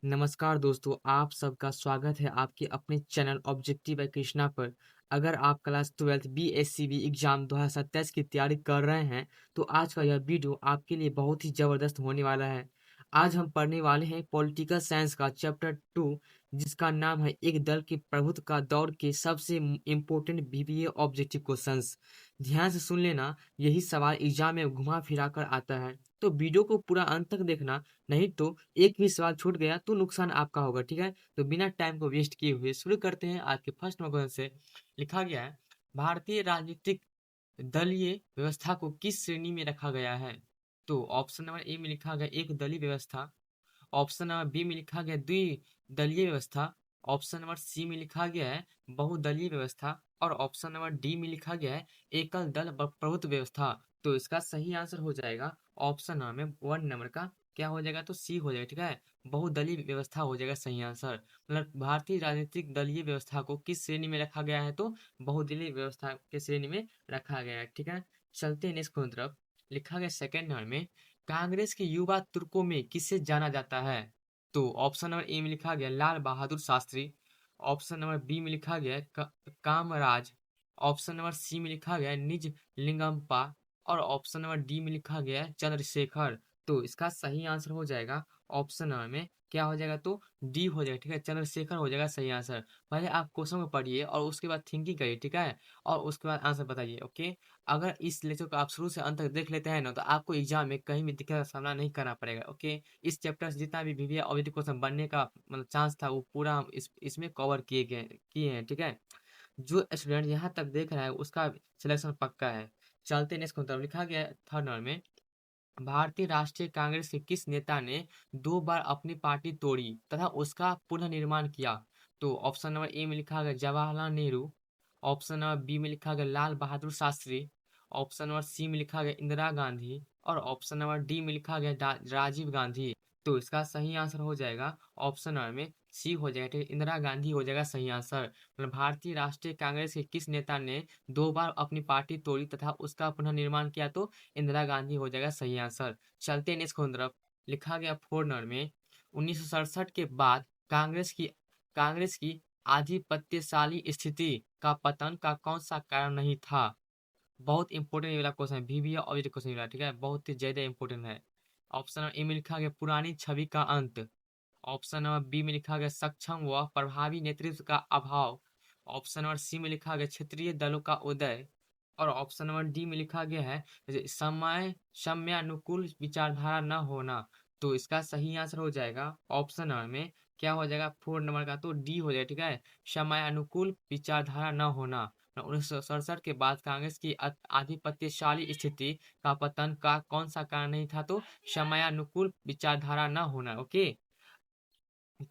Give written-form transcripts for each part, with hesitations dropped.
नमस्कार दोस्तों, आप सबका स्वागत है आपके अपने चैनल ऑब्जेक्टिव बाय कृष्णा पर। अगर आप क्लास 12 बीएससीबी एग्जाम 2027 की तैयारी कर रहे हैं, तो आज का यह वीडियो आपके लिए बहुत ही ज़बरदस्त होने वाला है। आज हम पढ़ने वाले हैं पॉलिटिकल साइंस का चैप्टर 2, जिसका नाम है एक दल के प्रभुत्व का दौर के सबसे इम्पोर्टेंट बीबीए ऑब्जेक्टिव क्वेश्चंस। ध्यान से सुन लेना, यही सवाल एग्जाम में घुमा फिरा कर आता है, तो वीडियो को पूरा अंत तक देखना। नहीं तो एक भी सवाल छूट गया तो नुकसान आपका होगा, ठीक है। तो बिना टाइम को वेस्ट किए हुए शुरू करते हैं आज के फर्स्ट क्वेश्चन से। लिखा गया है, भारतीय राजनीतिक दलीय व्यवस्था को किस श्रेणी में रखा गया है? तो ऑप्शन नंबर ए में लिखा गया एक दलीय व्यवस्था, ऑप्शन नंबर बी में लिखा गया द्विदलीय व्यवस्था, ऑप्शन नंबर सी में लिखा गया है बहुदलीय व्यवस्था, और ऑप्शन नंबर डी में लिखा गया है एकल दल प्रभुत्व व्यवस्था। तो इसका सही आंसर हो जाएगा ऑप्शन नंबर 1 नंबर का, क्या हो जाएगा तो सी हो जाएगा, ठीक है। बहुदलीय व्यवस्था हो जाएगा सही आंसर। मतलब भारतीय राजनीतिक दलीय व्यवस्था को किस श्रेणी में रखा गया है? तो बहुदलीय व्यवस्था के श्रेणी में रखा गया है, ठीक है। चलते हैं नेक्स्ट क्वेश्चन तरफ। लिखा गया सेकंड नंबर में, कांग्रेस के युवा तुर्कों में किसे जाना जाता है? तो ऑप्शन नंबर ए में लिखा गया Lal Bahadur Shastri, option number B में लिखा गया कामराज, ऑप्शन नंबर सी में लिखा गया निज लिंगम्पा, और ऑप्शन नंबर डी में लिखा गया है चंद्रशेखर। तो इसका सही आंसर हो जाएगा ऑप्शन नंबर में, क्या हो जाएगा तो डी हो जाएगा, ठीक है। चंद्रशेखर हो जाएगा सही आंसर। पहले आप क्वेश्चन को पढ़िए और उसके बाद थिंकिंग करिए, ठीक है, और उसके बाद आंसर बताइए, ओके। अगर इस लेक्चर को आप शुरू से अंत तक देख लेते हैं ना, तो आपको एग्जाम में कहीं भी दिक्कत का सामना नहीं करना पड़ेगा, ओके। इस चैप्टर से जितना भी वीवीए ऑब्जेक्टिव क्वेश्चन बनने का मतलब चांस था, वो पूरा हम इसमें कवर किए हैं, ठीक है। जो स्टूडेंट यहाँ तक देख रहा है उसका सिलेक्शन पक्का है। चलते नेक्स्ट की तरफ। लिखा गया थर्ड नंबर में, भारतीय राष्ट्रीय कांग्रेस के किस नेता ने 2 बार अपनी पार्टी तोड़ी तथा उसका पुनर्निर्माण किया? तो ऑप्शन नंबर ए में लिखा गया Jawaharlal Nehru, option number B में लिखा गया Lal Bahadur Shastri, option number C में लिखा गया इंदिरा गांधी, और ऑप्शन नंबर डी में लिखा गया राजीव गांधी। तो इसका सही आंसर हो जाएगा ऑप्शन नंबर में सी हो जाएगा, ठीक है, इंदिरा गांधी हो जाएगा सही आंसर। मतलब भारतीय राष्ट्रीय कांग्रेस के किस नेता ने 2 बार अपनी पार्टी तोड़ी तथा उसका पुनर्निर्माण किया? तो इंदिरा गांधी हो जाएगा सही आंसर। चलते हैं नेक्स्ट क्वेश्चन तरफ। लिखा गया फोर नंबर में, 1967 के बाद कांग्रेस की आधिपत्यशाली स्थिति का पतन का कौन सा कारण नहीं था? बहुत इंपॉर्टेंट ये वाला क्वेश्चन है, बीबीए ऑब्जेक्टिव क्वेश्चन वाला, ठीक है, बहुत ही ज्यादा इंपॉर्टेंट है। ऑप्शन नंबर ए में लिखा गया पुरानी छवि का अंत, ऑप्शन नंबर बी में लिखा गया सक्षम व प्रभावी नेतृत्व का अभाव, ऑप्शन नंबर सी में लिखा गया क्षेत्रीय दलों का उदय, और ऑप्शन नंबर डी में लिखा गया है समय समयानुकूल विचारधारा न होना। तो इसका सही आंसर हो जाएगा ऑप्शन नंबर में, क्या हो जाएगा 4 नंबर का, तो डी हो जाएगा, ठीक है, समयानुकूल विचारधारा न होना। 1967 के बाद कांग्रेस की आधिपत्यशाली स्थिति का पतन का कौन सा कारण नहीं था? तो समयानुकूल विचारधारा न होना, ओके।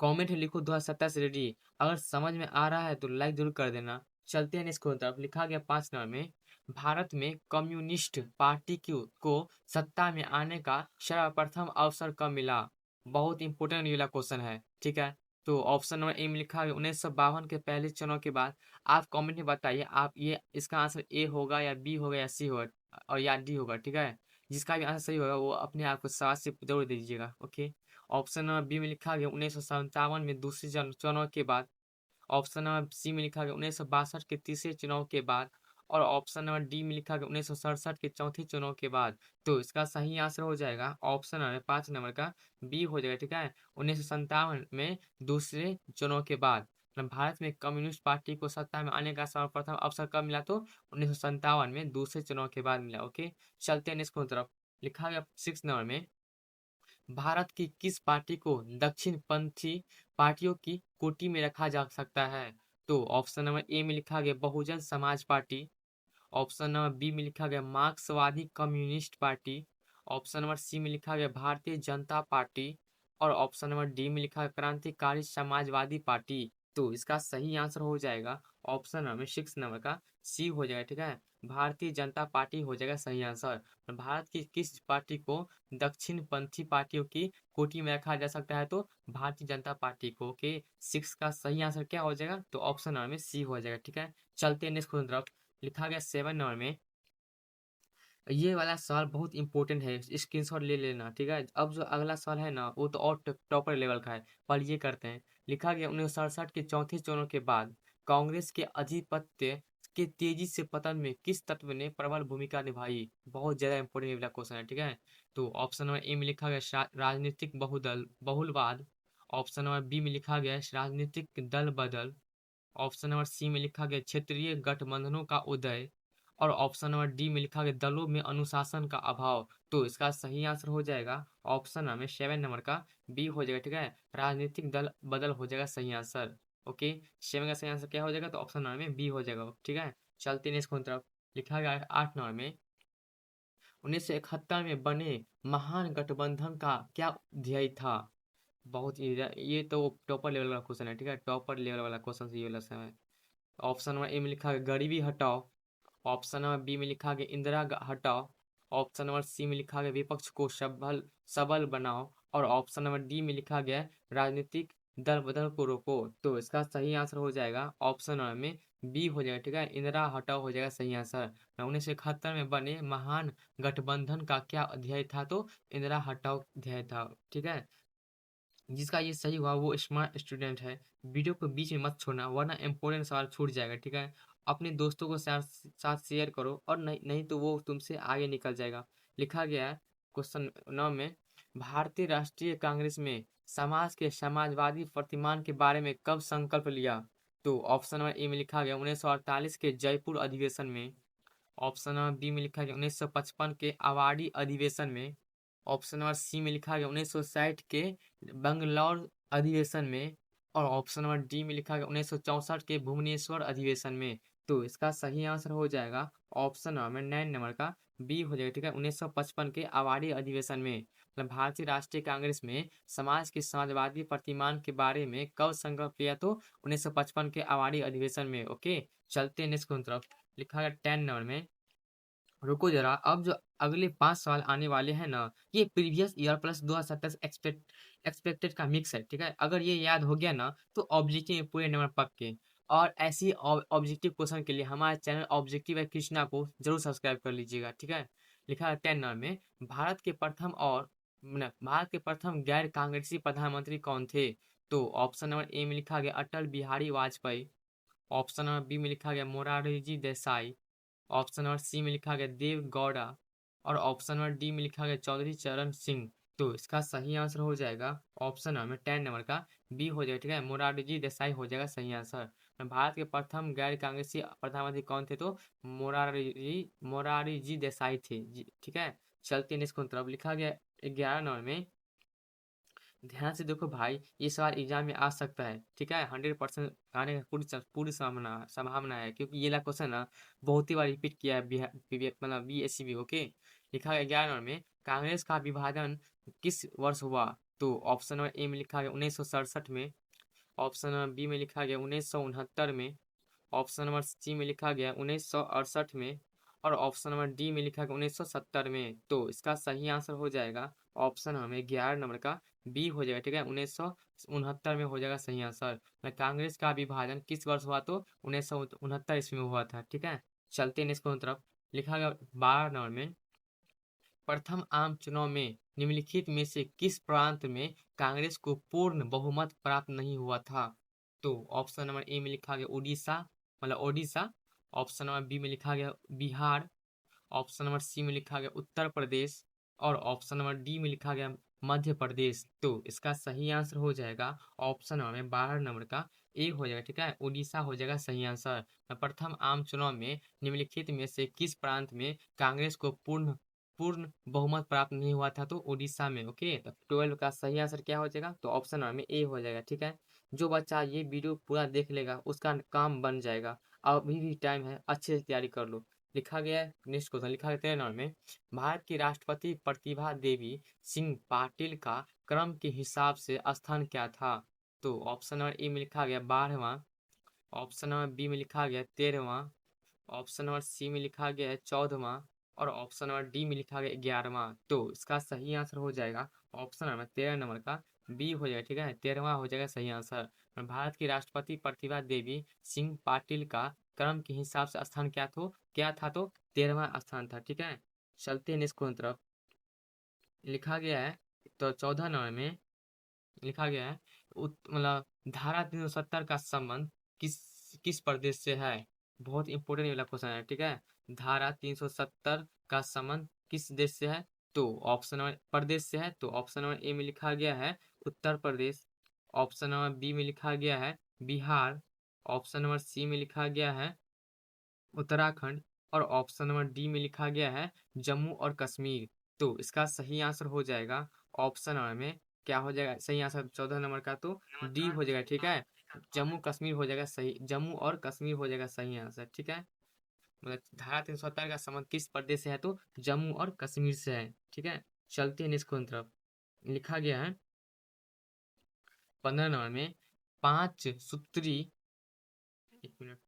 कमेंट में लिखो 2027 रेडी। अगर समझ में आ रहा है तो लाइक जरूर कर देना। चलते हैं इसको तरफ। लिखा गया 5 नंबर में, भारत में कम्युनिस्ट पार्टी को सत्ता में आने का सर्वप्रथम अवसर कब मिला? बहुत इंपॉर्टेंट ये वाला क्वेश्चन है, ठीक है। तो ऑप्शन नंबर ए में लिखा है 1952 के पहले चुनाव के बाद। आप कमेंट में बताइए, आप ये इसका आंसर ए होगा या बी होगा या सी होगा और या डी होगा, ठीक है। जिसका भी आंसर सही होगा वो अपने आप को साथ से जरूर दीजिएगा, ओके। ऑप्शन नंबर बी में लिखा गया 1957 में दूसरे चुनाव के बाद, ऑप्शन नंबर सी में लिखा गया 1962 के तीसरे चुनाव के बाद, और ऑप्शन नंबर डी में लिखा गया 1967 के चौथे चुनाव के बाद। तो इसका सही आंसर हो जाएगा ऑप्शन नंबर 5 नंबर का बी हो जाएगा, ठीक है, 1957 में दूसरे चुनाव के बाद। मतलब भारत में कम्युनिस्ट पार्टी को सत्ता में आने का सर्वप्रथम अवसर कब मिला? तो 1957 में दूसरे चुनाव के बाद मिला, ओके। चलते हैं नेक्स्ट तरफ। लिखा गया 6 नंबर में, भारत की किस पार्टी को दक्षिणपंथी पार्टियों की कोटि में रखा जा सकता है? तो ऑप्शन नंबर ए में लिखा गया Bahujan Samaj party, option number B में लिखा गया Marxvadi communist party, option number C में लिखा गया भारतीय जनता पार्टी, और ऑप्शन नंबर डी में लिखा है क्रांतिकारी समाजवादी पार्टी। तो इसका सही आंसर हो जाएगा ऑप्शन नंबर 6 नंबर का सी हो जाएगा, ठीक है, भारतीय जनता पार्टी हो जाएगा सही आंसर। भारत की किस पार्टी को दक्षिणपंथी पार्टियों की कोटि में रखा जा सकता है? तो भारतीय जनता पार्टी को, के 6 का सही आंसर क्या हो जाएगा? तो ऑप्शन नंबर में सी हो जाएगा, ठीक है। चलते हैं नेक्स्ट क्वेश्चन तरफ। लिखा गया 7 नंबर में, ये वाला सवाल बहुत इंपॉर्टेंट है, स्क्रीनशॉट ले लेना, ठीक है। अब जो अगला सवाल है ना, वो तो और टॉपर लेवल का है, पर ये करते हैं। लिखा गया 1967 के चौथे चुनाव के बाद कांग्रेस के आधिपत्य के तेजी से पतन में किस तत्व ने प्रबल भूमिका निभाई। बहुत ज्यादा इंपॉर्टेंट ये वाला क्वेश्चन है, ठीक है। तो ऑप्शन नंबर ए में लिखा गया राजनीतिक बहुलवाद। ऑप्शन नंबर बी में लिखा गया राजनीतिक दल बदल। ऑप्शन नंबर सी में लिखा गया क्षेत्रीय गठबंधनों का उदय। और ऑप्शन नंबर डी में लिखा गया दलों में अनुशासन का अभाव। तो इसका सही आंसर हो जाएगा ऑप्शन नंबर 7 नंबर का बी हो जाएगा, ठीक है। राजनीतिक दल बदल हो जाएगा सही आंसर। ओके, 7 का सही आंसर क्या हो जाएगा, तो ऑप्शन नंबर में बी हो जाएगा, ठीक है। चलते हैं इसको तरफ। लिखा गया 8 नंबर में 1971 में बने महान गठबंधन का क्या ध्येय था। बहुत ये तो टॉपर लेवल वाला क्वेश्चन है, ठीक है। टॉपर लेवल वाला क्वेश्चन ये वाला समय। ऑप्शन नंबर ए में लिखा है गरीबी हटाओ। ऑप्शन नंबर बी में लिखा गया हटाओ। ऑप्शन नंबर सी में लिखा गया विपक्ष को सबल सबल बनाओ। और ऑप्शन नंबर डी में लिखा गया राजनीतिक दल बदल को रोको। तो इसका सही आंसर हो जाएगा ऑप्शन नंबर में बी हो जाएगा, ठीक है। इंदिरा हटाओ हो जाएगा सही आंसर। 1971 में बने महान गठबंधन का क्या अध्याय था, तो इंदिरा हटाओ अध्याय था, ठीक है। जिसका ये सही हुआ वो स्मार्ट स्टूडेंट है। वीडियो को बीच में मत छोड़ना, वरना इंपॉर्टेंट सवाल छूट जाएगा, ठीक है। अपने दोस्तों को साथ शेयर करो, और नहीं नहीं तो वो तुमसे आगे निकल जाएगा। लिखा गया है क्वेश्चन 9 में भारतीय राष्ट्रीय कांग्रेस में समाज के समाजवादी प्रतिमान के बारे में कब संकल्प लिया। तो ऑप्शन नंबर ए में लिखा गया 1948 के जयपुर अधिवेशन में। ऑप्शन नंबर बी में लिखा गया 1955 के अवार्डी अधिवेशन में। ऑप्शन नंबर सी में लिखा गया 1960 के बंगलौर अधिवेशन में। और ऑप्शन नंबर डी में लिखा गया 1964 के भुवनेश्वर अधिवेशन में। तो इसका सही आंसर हो जाएगा ऑप्शन नंबर 9 नंबर का बी हो जाएगा, ठीक है। 1955 के अवार्डी अधिवेशन में। मतलब भारतीय राष्ट्रीय कांग्रेस में समाज के समाजवादी प्रतिमान के बारे में कब संकल्प लिया, तो 1955 के अवार्डी अधिवेशन में। ओके, चलते हैं नेक्स्ट तरफ। लिखा गया 10 नंबर में रुको जरा, अब जो अगले 5 सवाल आने वाले हैं ना, ये प्रीवियस ईयर प्लस 2027 एक्सपेक्टेड का मिक्स है, ठीक है। अगर ये याद हो गया ना, तो ऑब्जेक्टिव में पूरे नंबर पक्के। और ऐसी ऑब्जेक्टिव क्वेश्चन के लिए हमारे चैनल ऑब्जेक्टिव कृष्णा को जरूर सब्सक्राइब कर लीजिएगा, ठीक है। लिखा है 10 नंबर में भारत के प्रथम गैर कांग्रेसी प्रधानमंत्री कौन थे। तो ऑप्शन नंबर ए में लिखा गया Atal Bihari Vajpayee. Option number B में लिखा गया Morarji Desai. Option number C में लिखा गया देव गौड़ा। और ऑप्शन नंबर डी में लिखा गया चौधरी चरण सिंह। तो इसका सही आंसर हो जाएगा ऑप्शन नंबर 10 नंबर का बी हो जाएगा, ठीक है। मोरारजी देसाई हो जाएगा सही आंसर। भारत के प्रथम गैर कांग्रेसी प्रधानमंत्री कौन थे, तो मोरारजी देसाई थे ठीक है। चलते हैं इसको तरफ। लिखा गया 11 नंबर में ध्यान से देखो भाई, ये सवाल एग्जाम में आ सकता है, ठीक है। 100% आने का पूरी संभावना संभावना है, क्योंकि ये ला क्वेश्चन ना बहुत ही बार रिपीट किया है मतलब BSc ओके। लिखा गया 11 नंबर में कांग्रेस का विभाजन किस वर्ष हुआ। तो ऑप्शन नंबर ए में लिखा गया 1967 में। ऑप्शन नंबर बी में लिखा गया 1969 में। ऑप्शन नंबर सी में लिखा गया 1968 में। और ऑप्शन नंबर डी में लिखा गया 1970 में। तो इसका सही आंसर हो जाएगा ऑप्शन हमें 11 नंबर का बी हो जाएगा, ठीक है। 1969 में हो जाएगा सही आंसर। कांग्रेस का विभाजन किस वर्ष हुआ, तो 1969 ईस्वी में हुआ था, ठीक है। चलते हैं इसको तरफ। लिखा गया 12 नंबर में प्रथम आम चुनाव में निम्नलिखित में से किस प्रांत में कांग्रेस को पूर्ण बहुमत प्राप्त नहीं हुआ था। तो ऑप्शन नंबर ए में लिखा गया उड़ीसा, मतलब ओडिशा। ऑप्शन नंबर बी में लिखा गया बिहार। ऑप्शन नंबर सी में लिखा गया उत्तर प्रदेश। और ऑप्शन नंबर डी में लिखा गया मध्य प्रदेश। तो इसका सही आंसर हो जाएगा ऑप्शन नंबर में 12 नंबर का ए हो जाएगा, ठीक है। उड़ीसा हो जाएगा सही आंसर। प्रथम आम चुनाव में निम्नलिखित में से किस प्रांत में कांग्रेस को पूर्ण पूर्ण बहुमत प्राप्त नहीं हुआ था, तो उड़ीसा में। ओके, तो 12 का सही आंसर क्या हो जाएगा, तो ऑप्शन नंबर में ए हो जाएगा, ठीक है। जो बच्चा ये वीडियो पूरा देख लेगा उसका काम बन जाएगा। अभी भी टाइम है, अच्छे से तैयारी कर लो। लिखा गया है नेक्स्ट क्वेश्चन। लिखा गया 13 नंबर में भारत की राष्ट्रपति प्रतिभा देवी सिंह पाटिल का क्रम के हिसाब से स्थान क्या था। तो ऑप्शन नंबर ए में लिखा गया 12वां। ऑप्शन नंबर बी में लिखा गया 13वां। ऑप्शन नंबर सी में लिखा गया है 14वां। और ऑप्शन नंबर डी में लिखा गया 11वां। तो इसका सही आंसर हो जाएगा ऑप्शन नंबर 13 नंबर का बी हो जाएगा, ठीक है। 13वां हो जाएगा सही आंसर। भारत की राष्ट्रपति प्रतिभा देवी सिंह पाटिल का क्रम के हिसाब से स्थान क्या था, तो 13वां स्थान था, ठीक है। चलते हैं नेक्स्ट क्वेश्चन तरफ। लिखा गया है तो 14 नंबर में लिखा गया है मतलब धारा 370 का संबंध किस किस प्रदेश से है। बहुत इंपॉर्टेंट वाला क्वेश्चन है, ठीक है। धारा 370 का संबंध किस देश से है, तो ऑप्शन नंबर प्रदेश से है, तो ऑप्शन नंबर ए में लिखा गया है Uttar Pradesh. Option number B में लिखा गया है बिहार। ऑप्शन नंबर सी में लिखा गया है उत्तराखंड। और ऑप्शन नंबर डी में लिखा गया है जम्मू और कश्मीर। तो इसका सही आंसर हो जाएगा ऑप्शन नंबर में, क्या हो जाएगा सही आंसर 14 नंबर का, तो डी हो जाएगा, ठीक है। जम्मू कश्मीर हो जाएगा सही, जम्मू और कश्मीर हो जाएगा सही आंसर, ठीक है। मतलब धारा 370 का संबंध किस प्रदेश से है, तो जम्मू और कश्मीर से है, ठीक है। चलते हैं नेक्स्ट क्वेश्चन तरफ। लिखा गया है 15 नंबर में पांच सूत्री, एक मिनट,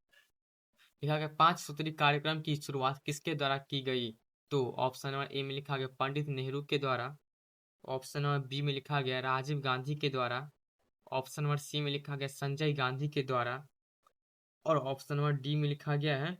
लिखा गया 5 सूत्री कार्यक्रम की शुरुआत किसके द्वारा की गई, तो ऑप्शन नंबर ए में लिखा गया पंडित नेहरू के द्वारा। ऑप्शन नंबर बी में लिखा गया राजीव गांधी के द्वारा। ऑप्शन नंबर सी में लिखा गया संजय गांधी के द्वारा। और ऑप्शन नंबर डी में लिखा गया है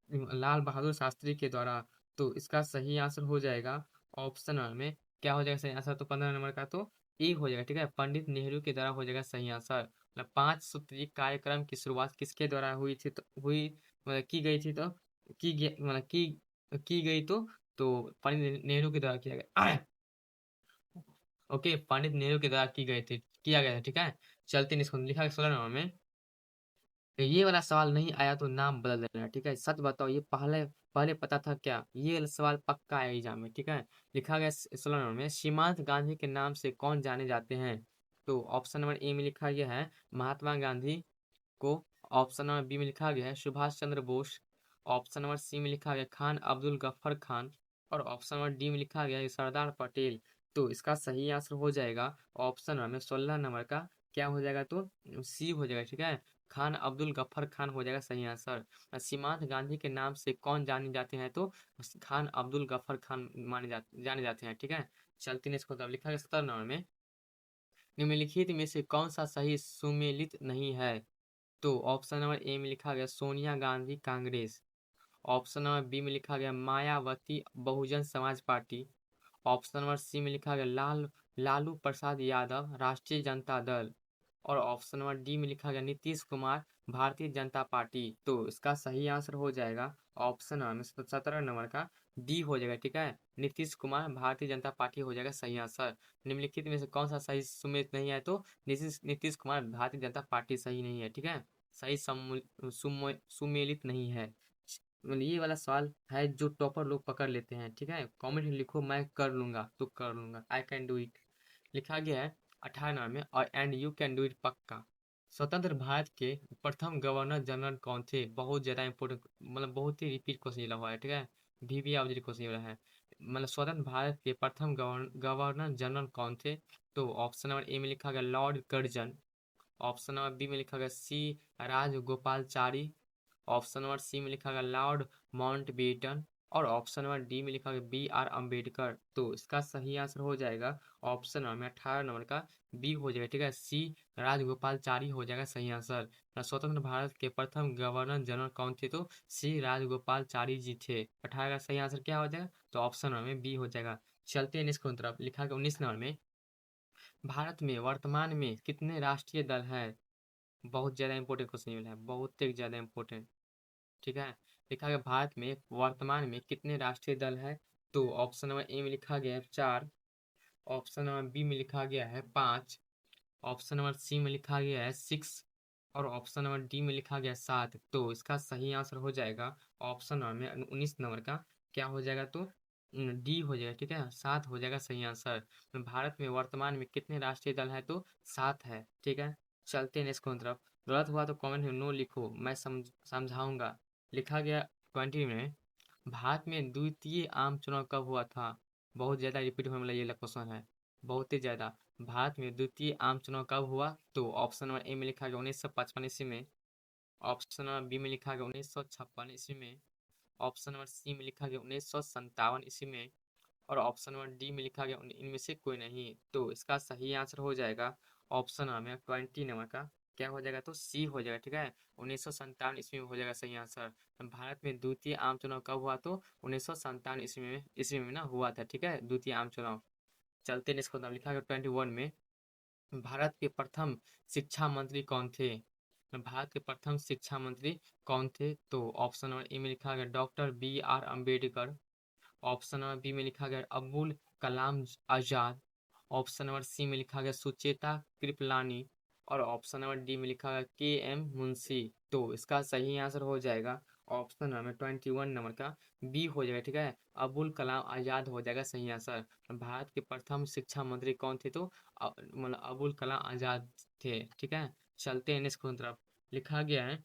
लाल बहादुर शास्त्री के द्वारा। तो इसका सही आंसर हो जाएगा ऑप्शन नंबर में, क्या हो जाएगा सही आंसर, तो 15 नंबर का तो ए हो जाएगा, ठीक है। पंडित नेहरू के द्वारा हो जाएगा सही आंसर। मतलब 5 सूत्री कार्यक्रम की शुरुआत किसके द्वारा हुई थी, तो हुई मतलब की गई थी, तो मतलब की गई तो पंडित नेहरू के द्वारा किया गया। ओके, पंडित नेहरू के द्वारा की गई थी, किया गया था, ठीक है। चलते हैं इसको, लिखा है 16 नंबर में ये वाला सवाल नहीं आया तो नाम बदल देना, ठीक है। सच बताओ, ये पहले पहले पता था क्या, ये वाला सवाल पक्का है एग्जाम में, ठीक है। लिखा गया 16 नंबर में सीमांत गांधी के नाम से कौन जाने जाते हैं, तो ऑप्शन नंबर ए में लिखा गया है महात्मा गांधी को। ऑप्शन नंबर बी में लिखा गया है Subhash Chandra Bose. Option number C में लिखा गया खान अब्दुल गफ्फर खान। और ऑप्शन नंबर डी में लिखा गया है सरदार पटेल। तो इसका सही आंसर हो जाएगा ऑप्शन नंबर में 16 नंबर का, क्या हो जाएगा, तो सी हो जाएगा, ठीक है। खान अब्दुल गफ्फर खान हो जाएगा सही आंसर। सीमांत गांधी के नाम से कौन जाने जाते हैं, तो खान अब्दुल गफ्फर खान जाने जाते हैं, ठीक है। चलते हैं इसको, तब लिखा गया 17 नंबर में निम्नलिखित में से कौन सा सही सुमेलित नहीं है, तो ऑप्शन नंबर ए में लिखा गया Sonia Gandhi Congress. Option number B में लिखा गया Mayawati Bahujan Samaj party. Option number C में लिखा गया लालू प्रसाद यादव राष्ट्रीय जनता दल। और ऑप्शन नंबर डी में लिखा गया नीतीश कुमार भारतीय जनता पार्टी। तो इसका सही आंसर हो जाएगा ऑप्शन नंबर 17 नंबर का डी हो जाएगा, ठीक है। नीतीश कुमार भारतीय जनता पार्टी हो जाएगा सही आंसर। निम्नलिखित में से कौन सा सही सुमेलित नहीं है, तो नीतीश कुमार भारतीय जनता पार्टी सही नहीं है, ठीक है। सही सुमेलित नहीं है। मतलब ये वाला सवाल है जो टॉपर लोग पकड़ लेते हैं, ठीक है। कमेंट में लिखो मैं कर लूंगा, तो कर लूंगा, आई कैन डू इट। लिखा गया है 18 नंबर में और and you can do it पक्का। स्वतंत्र भारत के प्रथम गवर्नर जनरल कौन थे, बहुत ज्यादा इंपॉर्टेंट, मतलब बहुत ही रिपीट क्वेश्चन ये हुआ है, ठीक है। भी ऑब्जेक्ट क्वेश्चन ये वाला है, मतलब स्वतंत्र भारत के प्रथम गवर्नर जनरल कौन थे, तो ऑप्शन नंबर ए में लिखा गया lord Curzon. Option number B में लिखा गया C Rajagopalachari. Option number C में लिखा गया लॉर्ड माउंटबेटन। और ऑप्शन नंबर डी में लिखा गया बी आर अम्बेडकर। तो इसका सही आंसर हो जाएगा ऑप्शन नंबर में 18 नंबर का बी हो जाएगा, ठीक है। सी राजगोपालचारी हो जाएगा सही आंसर। स्वतंत्र भारत के प्रथम गवर्नर जनरल कौन थे, तो सी राजगोपालचारी जी थे। 18 का सही आंसर क्या हो जाएगा, तो ऑप्शन नंबर में बी हो जाएगा। चलते हैं नेक्स्ट तरफ। लिखा गया 19 नंबर में भारत में वर्तमान में कितने राष्ट्रीय दल हैं, बहुत ज्यादा इंपॉर्टेंट क्वेश्चन है, बहुत ही ज्यादा इंपॉर्टेंट, ठीक है। लिखा गया भारत में वर्तमान में कितने राष्ट्रीय दल है, तो ऑप्शन नंबर ए में लिखा गया है 4। ऑप्शन नंबर बी में लिखा गया है 5। ऑप्शन नंबर सी में लिखा गया है 6। और ऑप्शन नंबर डी में लिखा गया है 7। तो इसका सही आंसर हो जाएगा ऑप्शन नंबर में 19 नंबर का, क्या हो जाएगा, तो डी हो जाएगा, ठीक है। 7 हो जाएगा सही आंसर। भारत में वर्तमान में कितने राष्ट्रीय दल है, तो 7 है, ठीक है। चलते हैं नेक्स्ट तरफ। गलत हुआ तो कमेंट में नो लिखो, मैं समझाऊंगा। लिखा गया 20 में भारत में द्वितीय आम चुनाव कब हुआ था, बहुत ज्यादा रिपीट होने वाला ये क्वेश्चन है, बहुत ही ज्यादा। भारत में द्वितीय आम चुनाव कब हुआ, तो ऑप्शन नंबर ए में लिखा गया 1955 ईस्वी में। ऑप्शन नंबर बी में लिखा गया 1956 ईस्वी में। ऑप्शन नंबर सी में लिखा गया 1957 ईस्वी में। और ऑप्शन नंबर डी में लिखा गया इनमें से कोई नहीं। तो इसका सही आंसर हो जाएगा ऑप्शन नंबर 20 नंबर का, क्या हो जाएगा? तो सी हो जाएगा, ठीक है। 1957 ईस्वी में हो जाएगा सही आंसर। भारत में द्वितीय आम चुनाव कब हुआ? तो 1957 ईस्वी में ना हुआ था, ठीक है, द्वितीय आम चुनाव। चलते हैं इसको, लिखा गया 21 में। भारत के प्रथम शिक्षा मंत्री कौन थे? भारत के प्रथम शिक्षा मंत्री कौन थे? तो ऑप्शन नंबर ए में लिखा गया doctor B R Ambedkar. Option number B में लिखा गया Abul Kalam Azad. Option number C में लिखा गया सुचेता कृपलानी। और ऑप्शन नंबर डी में लिखा गया के एम मुंशी। तो इसका सही आंसर हो जाएगा ऑप्शन नंबर 21 नंबर का बी हो जाएगा, ठीक है, अबुल कलाम आजाद हो जाएगा सही आंसर। भारत के प्रथम शिक्षा मंत्री कौन थे? तो मतलब अबुल कलाम आजाद थे, ठीक है। चलते हैं नेक्स्ट क्वेश्चन तरफ। लिखा गया है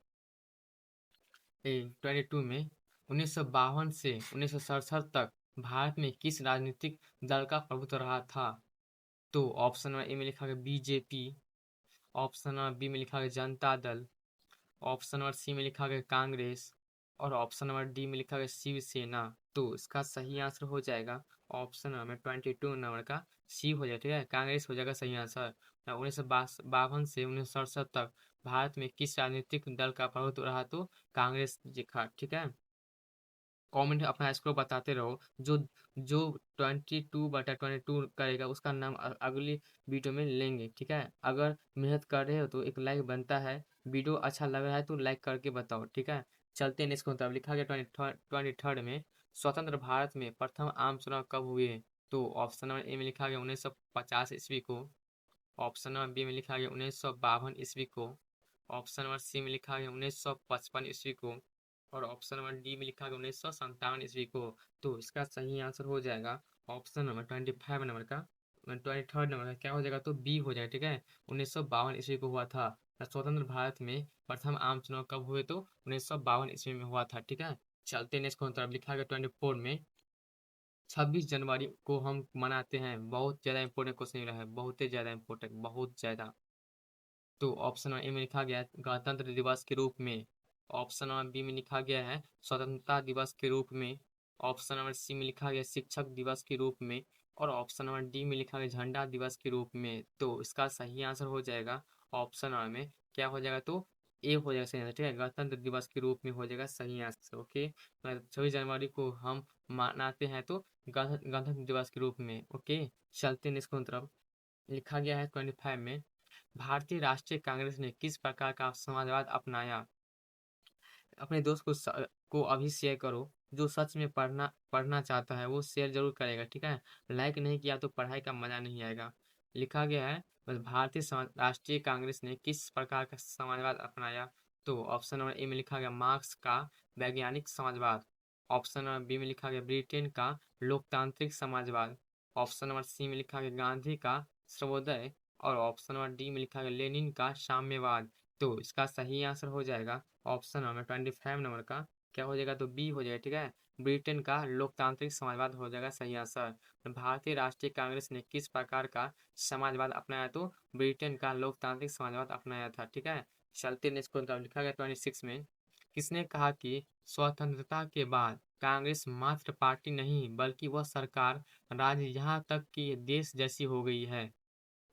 22 में 1952 से 1967 तक भारत में किस राजनीतिक दल का प्रभुत्व रहा था? तो ऑप्शन नंबर ए में लिखा गया बीजेपी। ऑप्शन नंबर बी में लिखा गया Janata Dal. Option number C में लिखा गया कांग्रेस। और ऑप्शन नंबर डी में लिखा गया शिवसेना। तो इसका सही आंसर हो जाएगा ऑप्शन नंबर 22 नंबर का सी हो जाएगा, ठीक है, कांग्रेस हो जाएगा सही आंसर। 1952 से 1967 तक भारत में किस राजनीतिक दल का प्रभुत्व रहा? तो कांग्रेस जी का, ठीक है। कमेंट अपना स्कोर बताते रहो। जो जो 22/22 करेगा उसका नाम अगली वीडियो में लेंगे, ठीक है। अगर मेहनत कर रहे हो तो एक लाइक बनता है। वीडियो अच्छा लग रहा है तो लाइक करके बताओ, ठीक है। चलते हैं नेक्स्ट मतलब लिखा गया 23rd में स्वतंत्र भारत में प्रथम आम चुनाव कब हुए? तो ऑप्शन नंबर ए में लिखा गया 1950 ईस्वी को। ऑप्शन नंबर बी में लिखा गया 1952 ईस्वी को। ऑप्शन नंबर सी में लिखा गया 1955 ईस्वी को। और ऑप्शन नंबर डी में लिखा गया 1957 ईस्वी को। तो इसका सही आंसर हो जाएगा ऑप्शन नंबर 25 नंबर का 23rd नंबर का क्या हो जाएगा? तो बी हो जाएगा, ठीक है। 1952 ईस्वी को हुआ था स्वतंत्र भारत में प्रथम आम चुनाव कब हुए? तो 1952 ईस्वी में हुआ था, ठीक है। चलते नेक्स्ट तरफ लिखा गया 24 में 26 जनवरी को हम मनाते हैं। बहुत ज़्यादा इंपॉर्टेंट क्वेश्चन रहा है, बहुत ही ज़्यादा इंपॉर्टेंट, बहुत ज़्यादा। तो ऑप्शन नंबर ए में लिखा गया है गणतंत्र दिवस के रूप में। ऑप्शन नंबर बी में लिखा गया है स्वतंत्रता दिवस के रूप में। ऑप्शन नंबर सी में लिखा गया शिक्षक दिवस के रूप में। और ऑप्शन नंबर डी में लिखा गया झंडा दिवस के रूप में। तो इसका सही आंसर हो जाएगा ऑप्शन नंबर में क्या हो जाएगा? तो ए हो जाएगा सही आंसर, ठीक है, गणतंत्र दिवस के रूप में हो जाएगा सही आंसर, ओके। 26 जनवरी को हम मनाते हैं तो गणतंत्र दिवस के रूप में, ओके। चलते हैं नेक्स्ट तरफ। लिखा गया है 25 में भारतीय राष्ट्रीय कांग्रेस ने किस प्रकार का समाजवाद अपनाया? अपने दोस्त को अभी शेयर करो। जो सच में पढ़ना पढ़ना चाहता है वो शेयर जरूर करेगा, ठीक है। लाइक नहीं किया तो पढ़ाई का मजा नहीं आएगा। लिखा गया है बस भारतीय राष्ट्रीय कांग्रेस ने किस प्रकार का समाजवाद अपनाया? तो ऑप्शन नंबर ए में लिखा गया मार्क्स का वैज्ञानिक समाजवाद। ऑप्शन नंबर बी में लिखा गया ब्रिटेन का लोकतांत्रिक समाजवाद। ऑप्शन नंबर सी में लिखा गया गांधी का सर्वोदय। और ऑप्शन नंबर डी में लिखा गया लेनिन का साम्यवाद। तो इसका सही आंसर हो जाएगा ऑप्शन नंबर 25 नंबर का क्या हो जाएगा? तो बी हो जाएगा, ठीक है, ब्रिटेन का लोकतांत्रिक समाजवाद हो जाएगा सही आंसर। भारतीय राष्ट्रीय कांग्रेस ने किस प्रकार का समाजवाद अपनाया? तो ब्रिटेन का लोकतांत्रिक समाजवाद अपनाया था, ठीक है। चलते नेक्स्ट को लिखा गया 26 में किसने कहा कि स्वतंत्रता के बाद कांग्रेस मात्र पार्टी नहीं बल्कि वह सरकार राज्य यहाँ तक कि देश जैसी हो गई है?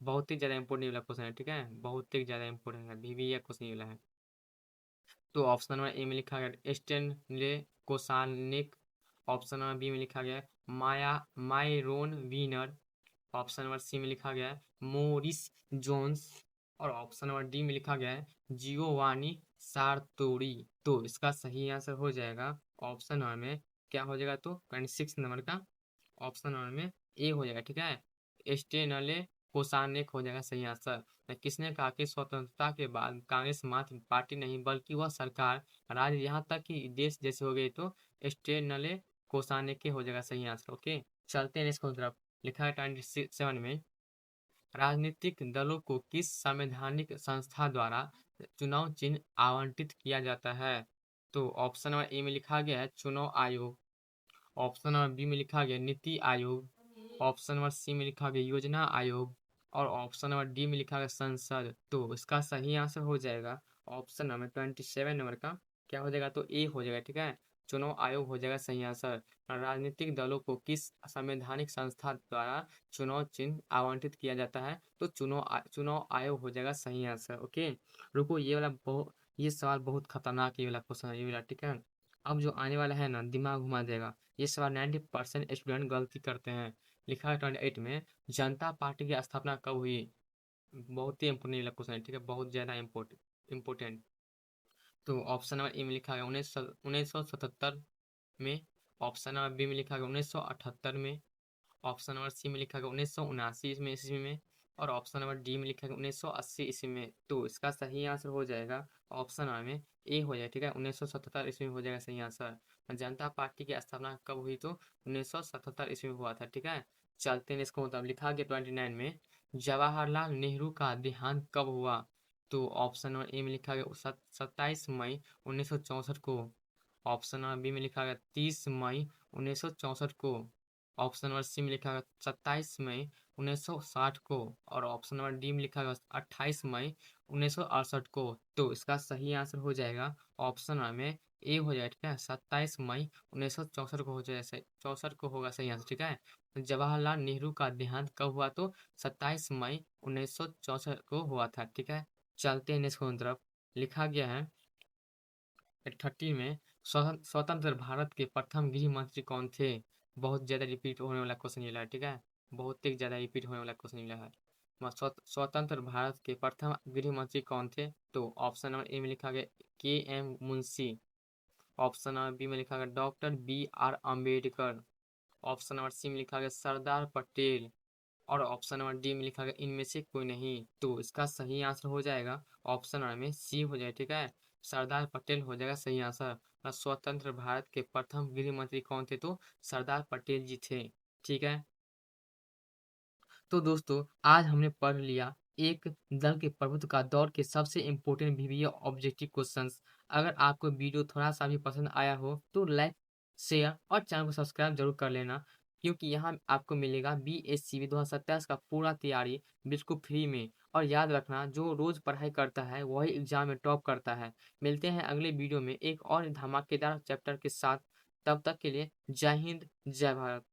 बहुत ही ज्यादा इंपोर्टेंट वाला क्वेश्चन है, ठीक है, बहुत ही ज्यादा इंपोर्टेंट है, भी यह क्वेश्चन वाला है। तो ऑप्शन नंबर ए में लिखा गया Stanley Kosanic. Option number B में लिखा गया Maya Myron Wiener. Option number C में लिखा गया है मोरिस जोन्स। और ऑप्शन नंबर डी में लिखा गया है जियोवानी सारतोरी। तो इसका सही आंसर हो जाएगा ऑप्शन नंबर में क्या हो जाएगा? तो 26 नंबर का ऑप्शन नंबर में ए हो जाएगा, ठीक है, स्टेनले कोसानेक हो जाएगा सही आंसर। किसने कहा कि स्वतंत्रता के बाद कांग्रेस मात्र पार्टी नहीं बल्कि वह सरकार राज्य यहाँ तक कि देश जैसे हो गई? तो स्टेनले कोसानेके हो जाएगा सही आंसर, ओके। चलते हैं इसको तरफ। लिखा है 27 में राजनीतिक दलों को किस संवैधानिक संस्था द्वारा चुनाव चिन्ह आवंटित किया जाता है? तो ऑप्शन नंबर ए में लिखा गया है चुनाव आयोग। ऑप्शन नंबर बी में लिखा गया NITI Aayog. Option number C में लिखा गया योजना आयोग। और ऑप्शन नंबर डी में लिखा गया संसद। तो इसका सही आंसर हो जाएगा ऑप्शन नंबर 27 नंबर का क्या हो जाएगा? तो ए हो जाएगा, ठीक है, चुनाव आयोग हो जाएगा सही आंसर। राजनीतिक दलों को किस संवैधानिक संस्था द्वारा चुनाव चिन्ह आवंटित किया जाता है? तो चुनाव आयोग हो जाएगा सही आंसर। ओके, रुको, ये सवाल बहुत खतरनाक, ये वाला क्वेश्चन है, ये वाला, ठीक है। अब जो आने वाला है ना, दिमाग घुमा देगा। ये सवाल 90% स्टूडेंट गलती करते हैं। लिखा है 28 में, जनता पार्टी की स्थापना कब हुई? बहुत ही इंपोर्टेंट क्वेश्चन है, ठीक है, बहुत ज्यादा इम्पोर्टेंट। तो ऑप्शन नंबर ए में लिखा गया 1977 में, ऑप्शन नंबर बी में लिखा गया 1978 में, ऑप्शन नंबर सी में लिखा गया 1979 में ईस्वी में, और ऑप्शन नंबर डी में लिखा गया 1980 ईस्वी में। तो इसका सही आंसर हो जाएगा ऑप्शन नंबर में ए हो जाएगा, ठीक है, 1977 ईस्वी में हो जाएगा सही आंसर। जनता पार्टी की स्थापना कब हुई? तो 1977 ईस्वी में हुआ था, ठीक है। चलते हैं इसको, मतलब लिखा गया 29 में, जवाहरलाल नेहरू का देहांत कब हुआ? तो ऑप्शन नंबर ए में लिखा गया 27 मई 1964 को, ऑप्शन नंबर बी में लिखा गया 30 मई 1964 को, ऑप्शन नंबर सी में लिखा गया 27 मई 1960 को, और ऑप्शन नंबर डी में लिखा गया 28 मई 1968 को। तो इसका सही आंसर हो जाएगा ऑप्शन नंबर में ए हो जाएगा, ठीक है, 27 मई 1964 को हो जाएगा, 64 को होगा सही आंसर, ठीक है। जवाहरलाल नेहरू का देहांत कब हुआ? तो 27 मई 1964 को हुआ था, ठीक है। चलते हैं नेक्स्ट क्वेश्चन तरफ। लिखा गया है 30 में, स्वतंत्र भारत के प्रथम गृह मंत्री कौन थे? बहुत ज्यादा रिपीट होने वाला क्वेश्चन ये है, ठीक है, बहुत ही ज्यादा रिपीट होने वाला क्वेश्चन ये है। स्वतंत्र भारत के प्रथम गृह मंत्री कौन थे? तो ऑप्शन नंबर ए में लिखा गया K. M. Munshi, option number B में लिखा गया doctor. B. R. Ambedkar, option number C में लिखा गया सरदार पटेल, और ऑप्शन नंबर डी में लिखा गया इनमें से कोई नहीं। तो इसका सही आंसर हो जाएगा ऑप्शन नंबर में सी हो जाएगा, ठीक है, सरदार पटेल हो जाएगा सही आंसर। स्वतंत्र भारत के प्रथम गृह मंत्री कौन थे? तो सरदार पटेल जी थे, ठीक है। तो दोस्तों, आज हमने पढ़ लिया एक दल के प्रभुत्व का दौर के सबसे इम्पोर्टेंट वीवीए ऑब्जेक्टिव क्वेश्चंस। अगर आपको वीडियो थोड़ा सा भी पसंद आया हो तो लाइक, शेयर और चैनल को सब्सक्राइब जरूर कर लेना, क्योंकि यहाँ आपको मिलेगा BSCB 2027 का पूरा तैयारी बिल्कुल फ्री में। और याद रखना, जो रोज पढ़ाई करता है वही एग्जाम में टॉप करता है। मिलते हैं अगले वीडियो में एक और धमाकेदार चैप्टर के साथ। तब तक के लिए जय हिंद, जय भारत।